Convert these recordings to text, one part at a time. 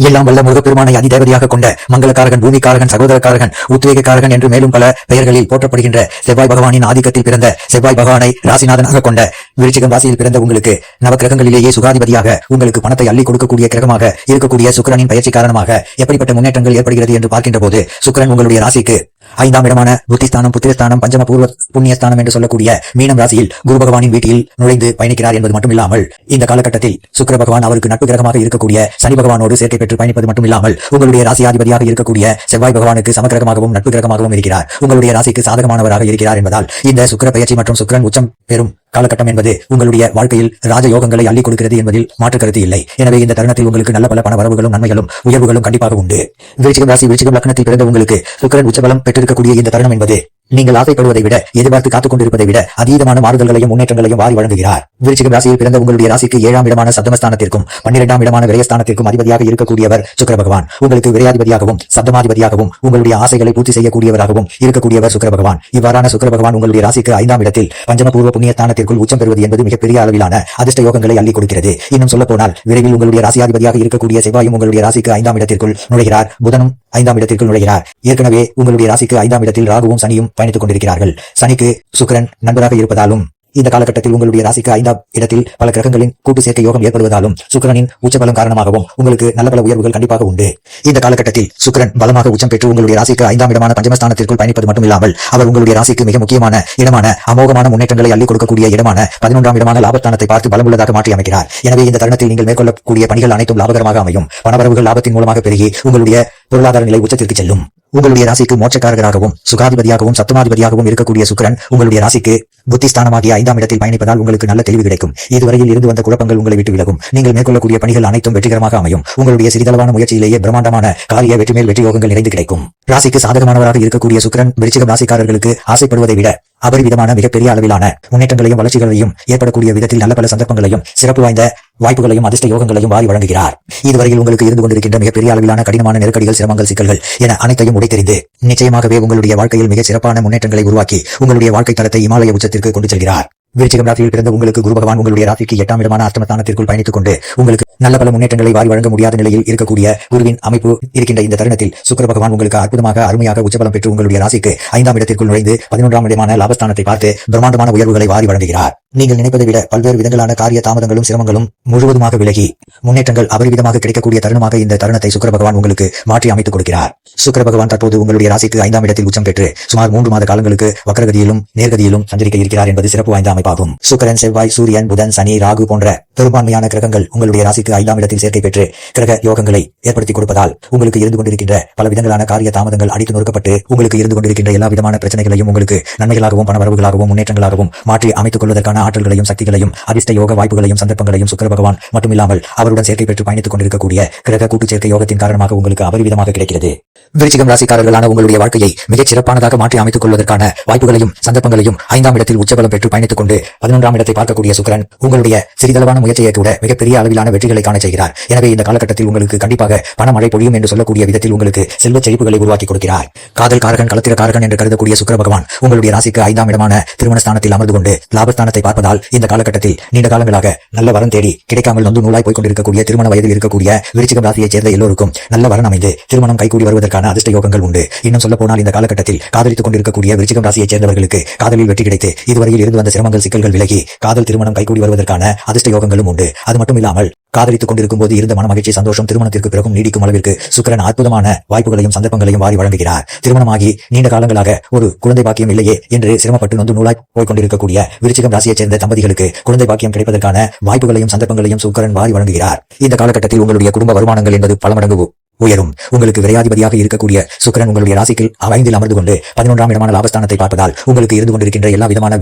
எல்லாம் வல்ல முருகப்பெருமானை அதிதேவதையாக கொண்ட மங்களக்காரகன், பூமிக்காரகன், சகோதரக்காரகன், உத்வேகக்காரகன் என்று மேலும் பல பெயர்களில் போற்றப்படுகின்ற செவ்வாய் பகவானின் ஆதிக்கத்தில் பிறந்த செவ்வாய் பகவானை ராசிநாதனாக கொண்ட விருச்சிகம் ராசியில் பிறந்த உங்களுக்கு நவக்கிரகங்களிலேயே சுகாதிபதியாக உங்களுக்கு பணத்தை அள்ளி கொடுக்கக்கூடிய கிரகமாக இருக்கக்கூடிய சுக்கிரனின் பயிற்சி காரணமாக எப்படிப்பட்ட முன்னேற்றங்கள் ஏற்படுகிறது என்று பார்க்கின்ற போது சுக்கிரன் உங்களுடைய ராசிக்கு 5ஆம் இடமான புத்திஸ்தானம், புத்திரஸ்தானம், பஞ்சம பூர்வ புண்ணியஸ்தானம் என்று சொல்லக்கூடிய மீனம் ராசியில் குரு பகவானின் வீட்டில் நுழைந்து பயணிக்கிறார் என்பது மட்டுமில்லாமல் இந்த காலகட்டத்தில் சுக்கிர பகவான் அவருக்கு நட்பு கிரகமாக இருக்கக்கூடிய சனி பகவானோடு சேர்க்கை பெற்று பயணிப்பது மட்டுமில்லாமல் உங்களுடைய ராசியாதிபதியாக இருக்கக்கூடிய செவ்வாய் பகவானுக்கு சமக்கிரகமாகவும் நட்பு கிரகமாகவும் இருக்கிறார். உங்களுடைய ராசிக்கு சாதகமானவராக இருக்கிறார் என்பதால் இந்த சுக்கிர பயிற்சி மற்றும் சுக்கிரன் உச்சம் பெறும் காலகட்டம் என்பது உங்களுடைய வாழ்க்கையில் ராஜயோகங்களை அள்ளி கொடுக்கிறது என்பதில் மாற்று கருத்து இல்லை. எனவே இந்த தருணத்தில் உங்களுக்கு நல்ல பல பண வரவுகளும் நன்மைகளும் உயர்வுகளும் கண்டிப்பாக உண்டு. விருச்சிகம் ராசி, விருச்சிகம் லக்னத்தில் பிறந்த உங்களுக்கு சுக்கிரன் உச்சபலம் பெற்றிருக்கக்கூடிய இந்த தருணம் என்பது நீங்கள் ஆசைப்படுவதை விட, எதிர்பார்த்து காத்துக் கொண்டிருப்பதை விட அதீதமான மாறுதல்களையும் முன்னேற்றங்களையும் வாரி வழங்குகிறார். விருச்சிகம் ராசியில் பிறந்த உங்களுடைய ராசிக்கு 7ஆம் இடமான சப்தமஸ்தானத்திற்கும் 12ஆம் இடமான விரயஸ்தானத்திற்கும் அதிபதியாக இருக்கக்கூடியவர் சுக்கிர பகவான். உங்களுக்கு விரையாதிபதியாகவும் சப்தமாதிபதியாகவும் உங்களுடைய ஆசைகளை பூர்த்தி செய்யக்கூடியவராகவும் இருக்கக்கூடியவர் சுக்கிர பகவான். இவ்வாறான சுக்கிர பகவான் உங்களுடைய ராசிக்கு 5ஆம் இடத்தில் பஞ்சம பூர்வ புண்ணியஸ்தானத்திற்குள் உச்சம் பெறுவது என்பது மிகப்பெரிய அளவிலான அதிர்ஷ்ட யோகங்களை அள்ளி கொடுக்கிறது. இன்னும் சொல்ல போனால் விரைவில் உங்களுடைய ராசியாதிபதியாக இருக்கக்கூடிய செவ்வாயும் உங்களுடைய ராசிக்கு 5ஆம் இடத்திற்குள் நுழைகிறார். புதனும் 5ஆம் இடத்திற்குள் நுழைகிறார். ஏற்கனவே உங்களுடைய ராசிக்கு 5ஆம் இடத்தில் ராகுவும் சனியும் பயணித்துக் கொண்டிருக்கிறார்கள். சனிக்கு சுக்கிரன் நண்பராக இருப்பதாலும் இந்த காலகட்டத்தில் உங்களுடைய ராசிக்கு 5ஆம் இடத்தில் பல கிரகங்களின் கூட்டு சேர்க்கை யோகம் ஏற்படுவதாலும் சுக்கிரனின் உச்சபலம் காரணமாகவும் உங்களுக்கு நல்ல பல உயர்வுகள் கண்டிப்பாக உண்டு. இந்த காலகட்டத்தில் சுக்கிரன் பலமாக உச்சம் பெற்று உங்களுடைய ராசிக்கு 5ஆம் இடமான பஞ்சமஸ்தானத்திற்குள் பயணிப்பது மட்டுமில்லாமல் அவர் உங்களுடைய ராசிக்கு மிக முக்கியமான இடமான அமோகமான முன்னேற்றங்களை அள்ளி கொடுக்கக்கூடிய இடமான 11ஆம் இடமான லாபஸ்தானத்தை பார்த்து பலமுள்ளதாக மாற்றி அமைக்கிறார். எனவே இந்த தருணத்தில் நீங்கள் மேற்கொள்ளக்கூடிய பணிகள் அனைத்தும் லாபகரமாக அமையும். பணவரவுகள் லாபத்தின் மூலமாக பெருகி உங்களுடைய பொருளாதார நிலை உச்சத்திற்கு செல்லும். உங்களுடைய ராசிக்கு மோட்சக்காரகராகவும் சுகாதிபதியாகவும் சப்தமாதிபதியாகவும் இருக்கக்கூடிய சுக்கிரன் உங்களுடைய ராசிக்கு புத்திஸ்தானமாகிய 5ஆம் இடத்தில் பயணிப்பதால் உங்களுக்கு நல்ல தெளிவு கிடைக்கும். இதுவரையில் இருந்து வந்த குழப்பங்கள் உங்களை விட்டு விலகும். நீங்கள் மேற்கொள்ளக்கூடிய பணிகள் அனைத்தும் வெற்றிகரமாக அமையும். உங்களுடைய சிறிதளவான முயற்சியிலேயே பிரம்மாண்டமான காரிய வெற்றி மேல் வெற்றி யோகங்கள் நிறைந்து கிடைக்கும். ராசிக்கு சாதகமானவராக இருக்கக்கூடிய சுக்கிரன் விருச்சிகம் ராசிக்காரர்களுக்கு ஆசைப்படுவதை விட அபரிவிதமான மிகப்பெரிய அளவிலான முன்னேற்றங்களையும் வளர்ச்சிகளையும் ஏற்படக்கூடிய விதத்தில் நல்ல பல சந்தர்ப்பங்களையும் சிறப்பு வாய்ந்த வாய்ப்புகளையும் அதிர்ஷ்ட யோகங்களையும் வாரி வழங்குகிறார். இதுவரையில் உங்களுக்கு இருந்து கொண்டிருக்கின்ற மிகப்பெரிய அளவிலான கடினமான நெருக்கடிகள், சிரமங்கள், சிக்கல்கள் என அனைத்தையும் உடைத்தெறிந்து நிச்சயமாகவே உங்களுடைய வாழ்க்கையில் மிக சிறப்பான முன்னேற்றங்களை உருவாக்கி உங்களுடைய வாழ்க்கை தரத்தை இமாலய உச்சத்திற்கு கொண்டு செல்கிறார். விருச்சிகம் ராசியில் பிறந்த உங்களுக்கு குரு பகவான் உங்களுடைய ராசிக்கு 8ஆம் இடமான அஷ்டமஸ்தானத்திற்குள் பயணித்துக் கொண்டு உங்களுக்கு நல்ல பல முன்னேற்றங்களை வாரி வழங்க முடியாத நிலையில் இருக்கக்கூடிய குருவின் அமைப்பு இருக்கின்ற இந்த தருணத்தில் சுக்கிர பகவான் உங்களுக்கு அற்புதமாக அருமையாக உச்சபலம் பெற்று உங்களுடைய ராசிக்கு 5ஆம் இடத்திற்குள் நுழைந்து 11ஆம் இடமான லாபஸ்தானத்தை பார்த்து பிரம்மாண்டமான உயர்வுகளை வாரி வழங்குகிறார். நீங்கள் நினைப்பதை விட பல்வேறு விதங்களான காரிய தாமதங்களும் சிரமங்களும் முழுவதுமாக விலகி முன்னேற்றங்கள் அபரிவிதமாக கிடைக்கக்கூடிய தருணமாக இந்த தருணத்தை சுக்கிர பகவான் உங்களுக்கு மாற்றி அமைத்துக் கொடுக்கிறார். சுக்கிர பகவான் தற்போது உங்களுடைய ராசிக்கு 5ஆம் இடத்தில் உச்சம் பெற்று சுமார் 3 மாத காலங்களுக்கு வக்ரகதியிலும் நேர்கதியிலும் சஞ்சரிக்க இருக்கிறார் என்பது சிறப்பு வாய்ந்த அமைப்பாகும். சுக்கிரன், செவ்வாய், சூரியன், புதன், சனி, ராகு போன்ற பெரும்பான்மையான கிரகங்கள் உங்களுடைய ராசிக்கு 5ஆம் இடத்தில் சேர்க்கை பெற்று கிரக யோகங்களை ஏற்படுத்தி கொடுப்பதால் உங்களுக்கு இருந்து கொண்டிருக்கின்ற பல விதங்களான காரிய தாமதங்கள் அடித்து நொறுக்கப்பட்டு உங்களுக்கு இருந்து கொண்டிருக்கின்ற எல்லா விதமான பிரச்சனைகளையும் உங்களுக்கு நன்மைகளாகவும் பணவரவுகளாகவும் முன்னேற்றங்களாகவும் மாற்றி அமைத்துக் கொள்வதற்கான ஆற்றல்களையும் சக்திகளையும் அதிர்ஷ்ட யோக வாய்ப்புகளையும் சந்தர்ப்பங்களையும் சுக்கிர பகவான் மட்டுமில்லாமல் அவருடன் சேர்க்கை பெற்று பயணித்துக் கொண்டிருக்கக்கூடிய கிரக கூட்டு சேர்க்கை யோகத்தின் காரணமாக உங்களுக்கு அபரிவிதமாக கிடைக்கிறது. விருச்சிகம் ராசிக்காரர்களான உங்களுடைய வாழ்க்கையை மிகச் சிறப்பானதாக மாற்றி அமைத்துக் கொள்வதற்கான வாய்ப்புகளையும் சந்தர்ப்பங்களையும் 5ஆம் இடத்தில் உச்சபலம் பெற்று பயணித்துக் கொண்டு 11ஆம் இடத்தை பார்க்கக்கூடிய சுக்கிரன் உங்களுடைய சிறிதளவான முயற்சியை கூட மிகப்பெரிய அளவிலான வெற்றிகளை காண செய்கிறார். எனவே இந்த காலகட்டத்தில் உங்களுக்கு கண்டிப்பாக பணமழை பொழியும் என்று சொல்லக்கூடிய விதத்தில் உங்களுக்கு செல்வச் செழிப்புகளை உருவாக்கி கொடுக்கிறார். காதல் காரகன், களத்திர காரகன் என்று கருதக்கூடிய சுக்கிர பகவான் உங்களுடைய ராசிக்கு 5ஆம் இடமான திருமணஸ்தானத்தில் அமர்ந்து கொண்டு லாபஸ்தானத்தை பார்ப்பதால் இந்த காலகட்டத்தில் நீண்ட காலங்களாக நல்ல வரன் தேடி கிடைக்காமல் நொந்து நூலாய் போய்க் கொண்டிருக்கக்கூடிய திருமண வயதில் இருக்கக்கூடிய விருச்சிகம் ராசியைச் சேர்ந்த எல்லோருக்கும் நல்ல வரன் அமைந்து திருமணம் கைகூடி வருவதற்கான அதிர்ஷ்ட யோகங்கள் உண்டு. இன்னும் சொல்ல போனால் இந்த காலகட்டத்தில் காதலித்துக் கொண்டிருக்கக்கூடிய விருச்சிகம் ராசியைச் சேர்ந்தவர்களுக்கு காதலில் வெற்றி கிடைத்து இதுவரையில் இருந்து வந்த சிரமங்கள், சிக்கல்கள் விலகி காதல் திருமணம் கைகூடி வருவதற்கான அதிர்ஷ்ட யோகங்களும் உண்டு. அது மட்டுமில்லாமல் காதலித்துக் கொண்டிருக்கும் போது இருந்த மன மகிழ்ச்சி, சந்தோஷம் திருமணத்திற்கு பிறகும் நீடிக்கும் அளவிற்கு சுக்கிரன் அற்புதமான வாய்ப்புகளையும் சந்தர்ப்பங்களையும் வாரி வழங்குகிறார். திருமணமாகி நீண்ட காலங்களாக ஒரு குழந்தை பாக்கியம் இல்லையே என்று சிரமப்பட்டு நொந்து நூலாய் போய்க் கொண்டிருக்கக்கூடிய விருச்சிகம் ராசியைச் சேர்ந்த தம்பதிகளுக்கு குழந்தை பாக்கியம் கிடைப்பதற்கான வாய்ப்புகளையும் சந்தர்ப்பங்களையும் சுக்கிரன் வாரி வழங்குகிறார். இந்த காலகட்டத்தில் உங்களுடைய குடும்ப வருமானங்கள் என்பது பல மடங்கு உயரும். உங்களுக்கு விரையாதிபதியாக இருக்கக்கூடிய சுக்கிரன் உங்களுடைய ராசிக்கு 5இல் அமர்ந்து கொண்டு 11ஆம் இடமான லாபஸ்தானத்தை பார்ப்பதால் உங்களுக்கு இருந்து கொண்டிருக்கின்ற எல்லா விதமான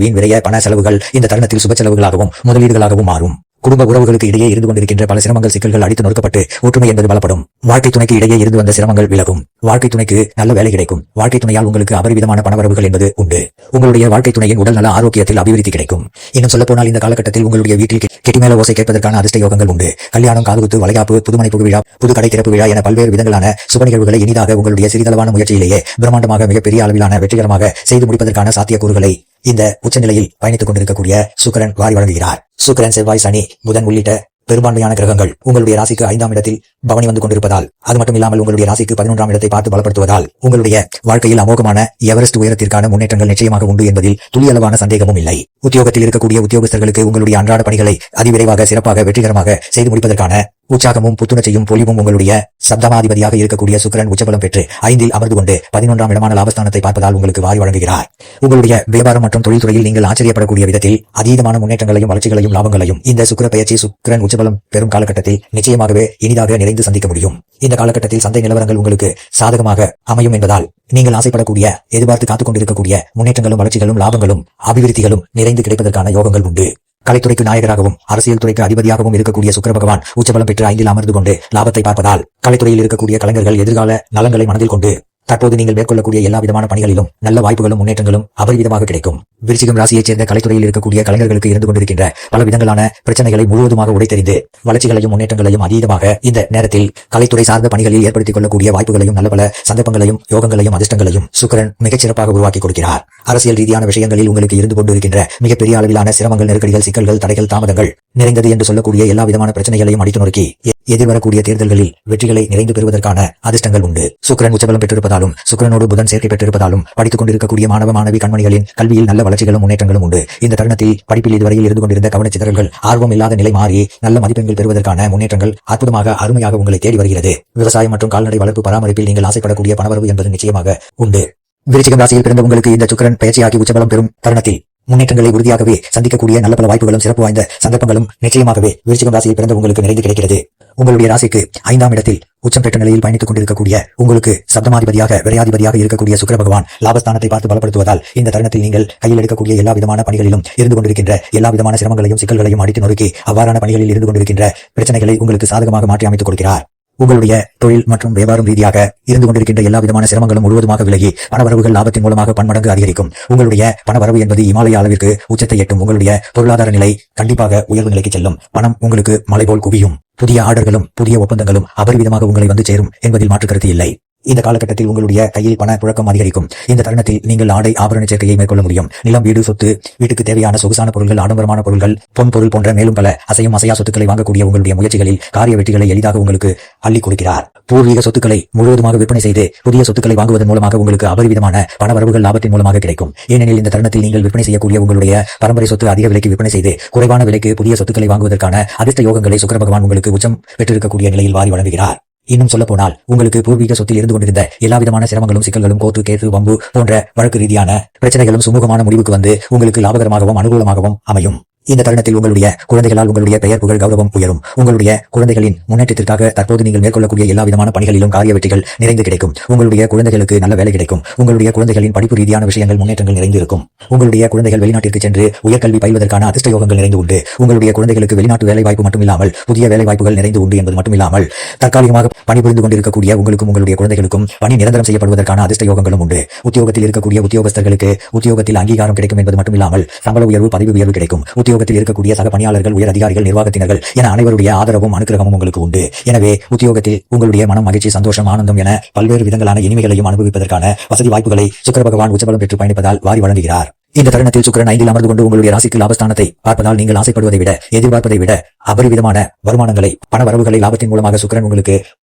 வீண் விரைய பண செலவுகள் இந்த தருணத்தில் சுப செலவுகளாகவும் முதலீடுகளாகவும் மாறும். குடும்ப உறவுகளுக்கு இடையே இருந்து கொண்டிருக்கின்ற பல சிரமங்கள், சிக்கல்கள் அடித்து நொறுக்கப்பட்டு ஒற்றுமை என்பது பலப்படும். வாழ்க்கை துணைக்கு இடையே இருந்து வந்த சிரமங்கள் விலகும். வாழ்க்கை துணைக்கு நல்ல வேலை கிடைக்கும். வாழ்க்கை துணையால் உங்களுக்கு அபரிவிதமான பணவரவுகள் என்பது உண்டு. உங்களுடைய வாழ்க்கை துணையின் உடல் நல ஆரோக்கியத்தில் அபிவிருத்தி கிடைக்கும். இன்னும் சொல்ல போனால் இந்த காலகட்டத்தில் உங்களுடைய வீட்டில் கெட்டிமேல ஓசை கேட்பதற்கான அதிர்ஷ்ட யோகங்கள் உண்டு. கல்யாணம், காதுகுத்து, வளைகாப்பு, புதுமனை புகு விழா, புது கடை திறப்பு விழா என பல்வேறு விதங்களான சுப நிகழ்வுகளை இனிதாக உங்களுடைய சிறிதளவான முயற்சியிலேயே பிரம்மாண்டமாக மிகப்பெரிய அளவிலான வெற்றிகரமாக செய்து முடிப்பதற்கான சாத்தியக்கூறுகளை இந்த உச்சநிலையில் பயணித்துக் கொண்டிருக்கக்கூடிய சுக்கிரன் வாரி வழங்குகிறார். சுக்கிரன், செவ்வாய், சனி, புதன் உள்ளிட்ட பெரும்பான்மையான கிரகங்கள் உங்களுடைய ராசிக்கு 5ஆம் இடத்தில் பவனி வந்து கொண்டிருப்பதால், அது மட்டும் இல்லாமல் உங்களுடைய ராசிக்கு 11ஆம் இடத்தை பார்த்து பலப்படுத்துவதால் உங்களுடைய வாழ்க்கையில் அமோகமான எவரெஸ்ட் உயரத்திற்கான முன்னேற்றங்கள் நிச்சயமாக உண்டு என்பதில் துளியளவான சந்தேகமும் இல்லை. உத்தியோகத்தில் இருக்கக்கூடிய உத்தியோகஸ்தர்களுக்கு உங்களுடைய அன்றாட பணிகளை அதிவிரைவாக சிறப்பாக வெற்றிகரமாக செய்து முடிப்பதற்கான உற்சாகமும் புத்துணர்ச்சியும் பொலிவும் உங்களுடைய சப்தமாதிபதியாக இருக்கக்கூடிய சுக்கிரன் உச்சபலம் பெற்று 5இல் அமர்ந்து கொண்டு 11ஆம் இடமான லாபஸ்தானத்தை பார்ப்பதால் உங்களுக்கு வாரி வழங்குகிறார். உங்களுடைய வியாபாரம் மற்றும் தொழில்துறையில் நீங்கள் ஆச்சரியப்படக்கூடிய விதத்தில் அதீதமான முன்னேற்றங்களையும் வளர்ச்சிகளையும் லாபங்களையும் இந்த சுக்கிர பெயர்ச்சி சுக்கிரன் உச்சபலம் பெறும் காலகட்டத்தில் நிச்சயமாகவே இனிதாக நிறைந்து சந்திக்க முடியும். இந்த காலகட்டத்தில் சந்தை நிலவரங்கள் உங்களுக்கு சாதகமாக அமையும் என்பதால் நீங்கள் ஆசைப்படக்கூடிய எதிர்பார்த்து காத்துக் கொண்டிருக்கக்கூடிய முன்னேற்றங்களும் வளர்ச்சிகளும் லாபங்களும் அபிவிருத்திகளும் நிறைந்து கிடைப்பதற்கான யோகங்கள் உண்டு. கலைத்துறைக்கு நாயகராகவும் அரசியல் துறைக்கு அதிபதியாகவும் இருக்கக்கூடிய சுக்கிர பகவான் உச்சபலம் பெற்று 5இல் அமர்ந்து கொண்டு லாபத்தை பார்ப்பதால் கலைத்துறையில் இருக்கக்கூடிய கலைஞர்கள் எதிர்கால நலன்களை மனதில் கொண்டு தற்போது நீங்கள் மேற்கொள்ளக்கூடிய எல்லா விதமான பணிகளிலும் நல்ல வாய்ப்புகளும் முன்னேற்றங்களும் அபரிவிதமாக கிடைக்கும். விருச்சிகம் ராசியைச் சேர்ந்த கலைத்துறையில் இருக்கக்கூடிய கலைஞர்களுக்கு இருந்து கொண்டிருக்கின்ற பல விதங்களான பிரச்சனைகளை முழுவதுமாக உடைத்தெறிந்து வளர்ச்சிகளையும் முன்னேற்றங்களையும் அதீதமாக இந்த நேரத்தில் கலைத்துறை சார்ந்த பணிகளில் ஏற்படுத்திக் கொள்ளக்கூடிய வாய்ப்புகளையும் நல்ல பல சந்தர்ப்பங்களையும் யோகங்களையும் அதிர்ஷ்டங்களையும் சுக்கிரன் மிகச்சிறப்பாக உருவாக்கி கொடுக்கிறார். அரசியல் ரீதியான விஷயங்களில் உங்களுக்கு இருந்து கொண்டிருக்கின்ற மிகப்பெரிய அளவிலான சிரமங்கள், நெருக்கடிகள், சிக்கல்கள், தடைகள், தாமதங்கள் நிறைந்தது என்று சொல்லக்கூடிய எல்லா விதமான பிரச்சனைகளையும் அடித்து நொறுக்கி எதிர்வரக்கூடிய தேர்தல்களில் வெற்றிகளை நிறைந்து பெறுவதற்கான அதிர்ஷ்டங்கள் உண்டு. சுக்கிரன் உச்சபலம் பெற்றிருப்பதாலும் சுக்கிரனோடு புதன் சேர்க்கை பெற்றிருப்பதாலும் படித்துக் கொண்டிருக்கக்கூடிய மாணவ மாணவி கண்மணிகளின் கல்வியில் நல்ல வளர்ச்சிகளும் முன்னேற்றங்களும் உண்டு. இந்த தருணத்தில் படிப்பில் இதுவரையில் இருந்து கொண்டிருந்த கவனச்சிதறல்கள், ஆர்வம் இல்லாத நிலை மாறி நல்ல மதிப்பெண்கள் பெறுவதற்கான முன்னேற்றங்கள் அற்புதமாக அருமையாக உங்களை தேடி வருகிறது. விவசாயம் மற்றும் கால்நடை வளர்ப்பு பராமரிப்பில் நீங்கள் ஆசைப்படக்கூடிய பணவரவு என்பது நிச்சயமாக உண்டு. விருச்சிகம் ராசியில் பிறந்த உங்களுக்கு இந்த சுக்கிரன் பயிற்சியாகி உச்சபலம் பெறும் தருணத்தில் முன்னேற்றங்களை உறுதியாகவே சந்திக்கக்கூடிய நல்ல பல வாய்ப்புகளும் சிறப்பு வாய்ந்த சந்தர்ப்பங்களும் நிச்சயமாகவே விருச்சிகம் ராசியில் பிறந்த உங்களுக்கு நிறைந்து கிடைக்கிறது. உங்களுடைய ராசிக்கு 5ஆம் இடத்தில் உச்சம் பெற்ற நிலையில் பயணித்துக் கொண்டிருக்கக்கூடிய உங்களுக்கு சப்தமாதிபதியாக விரையாதிபதியாக இருக்கக்கூடிய சுக்கிர பகவான் லாபஸ்தானத்தை பார்த்து பலப்படுத்துவதால் இந்த தருணத்தில் நீங்கள் கையில் எடுக்கக்கூடிய எல்லா விதமான பணிகளிலும் இருந்து கொண்டிருக்கின்ற எல்லா விதமான சிரமங்களையும் சிக்கல்களையும் அடித்து நொறுக்கி அவ்வாறான பணிகளில் இருந்து கொண்டிருக்கின்ற பிரச்சனைகளை உங்களுக்கு சாதகமாக மாற்றி அமைத்துக் கொடுக்கிறார். உங்களுடைய தொழில் மற்றும் வியாபாரம் ரீதியாக இருந்து கொண்டிருக்கின்ற எல்லா விதமான சிரமங்களும் முழுவதுமாக விலகி பணவரவுகள் லாபத்தின் மூலமாக பன்மடங்கு அதிகரிக்கும். உங்களுடைய பணவரவு என்பது இமாலய அளவிற்கு உச்சத்தை எட்டும். உங்களுடைய பொருளாதார நிலை கண்டிப்பாக உயர்வு நிலைக்கு செல்லும். பணம் உங்களுக்கு மலை போல் குவியும். புதிய ஆர்டர்களும் புதிய ஒப்பந்தங்களும் அபரிவிதமாக உங்களை வந்து சேரும் என்பதில் மாற்று கருத்து இல்லை. இந்த காலகட்டத்தில் உங்களுடைய கையில் பண புழக்கம் அதிகரிக்கும். இந்த தருணத்தில் நீங்கள் ஆடை ஆபரண சேர்க்கையை மேற்கொள்ள முடியும். நிலம், வீடு, சொத்து, வீட்டுக்கு தேவையான சொகுசான பொருட்கள், ஆடம்பரமான பொருட்கள், பொன் பொருள் போன்ற மேலும் பல அசையும் அசையா சொத்துக்களை வாங்கக்கூடிய உங்களுடைய முயற்சிகளில் காரிய வெற்றிகளை எளிதாக உங்களுக்கு அள்ளி கொடுக்கிறார். பூர்வீக சொத்துக்களை முழுவதுமாக விற்பனை செய்து புதிய சொத்துக்களை வாங்குவதன் மூலமாக உங்களுக்கு அபரிவிதமான பணவரவுகள் லாபத்தின் மூலமாக கிடைக்கும். ஏனெனில் இந்த தருணத்தில் நீங்கள் விற்பனை செய்யக்கூடிய உங்களுடைய பரம்பரை சொத்து அதிக விலைக்கு விற்பனை செய்து குறைவான விலைக்கு புதிய சொத்துக்களை வாங்குவதற்கான அதிர்ஷ்ட யோகங்களை சுக்கிர பகவான் உங்களுக்கு உச்சம் பெற்றிருக்கக்கூடிய நிலையில் வாரி வழங்குகிறார். இன்னும் சொல்ல போனால் உங்களுக்கு பூர்வீக சொத்தில் இருந்து கொண்டிருந்த எல்லா விதமான சிரமங்களும் சிக்கல்களும், கோர்ட்டு கேசு, வம்பு போன்ற வழக்கு ரீதியான பிரச்சனைகளும் சுமூகமான முடிவுக்கு வந்து உங்களுக்கு லாபகரமாகவும் அனுகூலமாகவும் அமையும். இந்த தருணத்தில் உங்களுடைய குழந்தைகளால் உங்களுடைய பெயர், புகழ், கௌரவம் உயரும். உங்களுடைய குழந்தைகளின் முன்னேற்றத்திற்காக தற்போது நீங்கள் மேற்கொள்ளக்கூடிய எல்லா விதமான பணிகளிலும் காரிய வெற்றிகள் நிறைந்து கிடைக்கும். உங்களுடைய குழந்தைகளுக்கு நல்ல வேலை கிடைக்கும். உங்களுடைய குழந்தைகளின் படிப்பு ரீதியான விஷயங்கள் முன்னேற்றங்கள் நிறைந்து இருக்கும். உங்களுடைய குழந்தைகள் வெளிநாட்டிற்கு சென்று உயர்கல்வி பயில்வதற்கான அதிர்ஷ்ட யோகங்கள் நிறைந்து உண்டு. உங்களுடைய குழந்தைகளுக்கு வெளிநாட்டு வேலை வாய்ப்பு மட்டுமில்லாமல் புதிய வேலை வாய்ப்புகள் நிறைந்து உண்டு என்பது மட்டுமில்லாமல் தற்காலிகமாக பணிபுரிந்து கொண்டிருக்கக்கூடிய உங்களுக்கும் உங்களுடைய குழந்தைகளுக்கும் பணி நிரந்தரம் செய்யப்படுவதற்கான அதிர்ஷ்ட யோகங்களும் உண்டு. உத்தியோகத்தில் இருக்கக்கூடிய உத்தியோகஸ்தர்களுக்கு உத்தியோகத்தில் அங்கீகாரம் கிடைக்கும் என்பது மட்டுமில்லாமல் சம்பள உயர்வு, பதவி உயர்வு கிடைக்கும். உத்தியோகத்தில் இருக்கக்கூடிய சக பணியாளர்கள், உயர் அதிகாரிகள், நிர்வாகத்தினர்கள் என அனைவருடைய ஆதரவும் அனுக்கிரகமும் உங்களுக்கு உண்டு. எனவே உத்தியோகத்தில் உங்களுடைய மனம், மகிழ்ச்சி, சந்தோஷம், ஆனந்தம் என பல்வேறு விதங்களான இனிமைகளையும் அனுபவிப்பதற்கான வசதி வாய்ப்புகளை சுக்கிர பகவான் உச்சபலம் பெற்று பயணிப்பதால் வாரி வழங்குகிறார். இந்த தருணத்தில் சுக்கிரன் 5இல் அமர்ந்து கொண்டு உங்களுடைய ராசிக்கு லாபஸ்தானத்தை பார்ப்பதால் நீங்கள் ஆசைப்படுவதை விட, எதிர்பார்ப்பதை விட அபரிவிதமான வருமானங்களை, பண வரவுகளை லாபத்தின் மூலமாக சுக்கிரன் உங்களுக்கு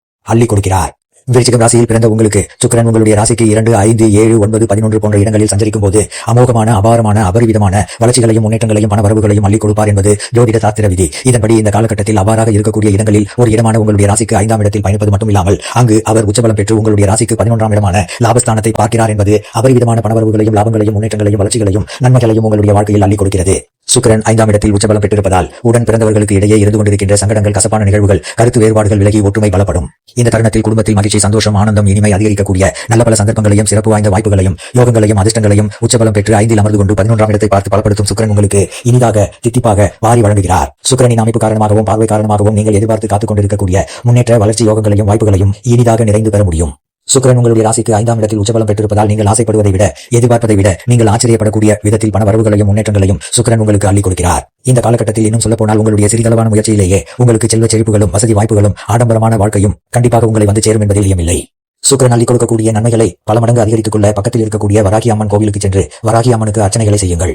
அள்ளி கொடுக்கிறார். விருச்சிகம் ராசியில் பிறந்த உங்களுக்கு சுக்கிரன் உங்களுடைய ராசிக்கு 2, 5, 7, 9, 11 போன்ற இடங்களில் சஞ்சரிக்கும் போது அமோகமான, அபாரமான, அபரிவிதமான வளர்ச்சிகளையும் முன்னேற்றங்களையும் பண வரவுகளையும் அள்ளி கொடுப்பார் என்பது ஜோதிட சாஸ்திர விதி. இதன்படி இந்த காலகட்டத்தில் அவ்வாறாக இருக்கக்கூடிய இடங்களில் ஒரு இடமான உங்களுடைய ராசிக்கு 5ஆம் இடத்தில் பயணிப்பது மட்டுமில்லாமல் அங்கு அவர் உச்சபலம் பெற்று உங்களுடைய ராசிக்கு 11ஆம் இடமான லாபஸ்தானத்தை பார்க்கிறார் என்பது அபரிவிதமான பண வரவுகளையும் லாபங்களையும் முன்னேற்றங்களையும் வளர்ச்சிகளையும் நன்மைகளையும் உங்களுடைய வாழ்க்கையில் அள்ளி கொடுக்கிறது. சுக்கிரன் 5ஆம் இடத்தில் உச்சபலம் பெற்றிருப்பதால் உடன் பிறந்தவர்களுக்கு இடையே இருந்து கொண்டிருக்கின்ற சங்கடங்கள், கசப்பான நிகழ்வுகள், கருத்து வேறுபாடுகள் விலகி ஒற்றுமை பலப்படும். இந்த தருணத்தில் குடும்பத்தில் மகிழ்ச்சி, சந்தோஷம், ஆனந்தம், இனிமை அதிகரிக்கக்கூடிய நல்ல பல சந்தர்ப்பங்களையும் சிறப்பு வாய்ந்த வாய்ப்புகளையும் யோகங்களையும் அதிர்ஷ்டங்களையும் உச்சபலம் பெற்று 5இல் அமர்ந்து கொண்டு 11ஆம் இடத்தை பார்த்து பலப்படுத்தும் சுக்கிரன் உங்களுக்கு இனிதாக தித்திப்பாக வாரி வழங்குகிறார். சுக்கிரனின் அமைப்பு காரணமாகவும் பார்வை காரணமாகவும் நீங்கள் எதிர்பார்த்து காத்துக் கொண்டிருக்கக்கூடிய முன்னேற்ற வளர்ச்சி யோகங்களையும் வாய்ப்புகளையும் இனிதாக நிறைந்து பெற முடியும். சுக்கிரன் உங்களுடைய ராசிக்கு 5ஆம் இடத்தில் உச்சபலம் பெற்றிருப்பதால் நீங்கள் ஆசைப்படுவதை விட, எதிர்பார்ப்பதை விட நீங்கள் ஆச்சரியப்படக்கூடிய விதத்தில் பண வரவுகளையும் முன்னேற்றங்களையும் சுக்கிரன் உங்களுக்கு அள்ளி கொடுக்கிறார். இந்த காலகட்டத்தில் இன்னும் சொல்ல போனால் உங்களுடைய சிறிதளவான முயற்சியிலேயே உங்களுக்கு செல்வ செழிப்புகளும் வசதி வாய்ப்புகளும் ஆடம்பரமான வாழ்க்கையும் கண்டிப்பாக உங்களை வந்து சேரும் என்பதில் ஐயமில்லை. சுக்கிரன் அள்ளி கொடுக்கக்கூடிய நன்மைகளை பல மடங்கு அதிகரித்துக் கொள்ள பக்கத்தில் இருக்கக்கூடிய வராகி அம்மன் கோவிலுக்கு சென்று வராகி அம்மனுக்கு அர்ச்சனைகளை செய்யுங்கள்.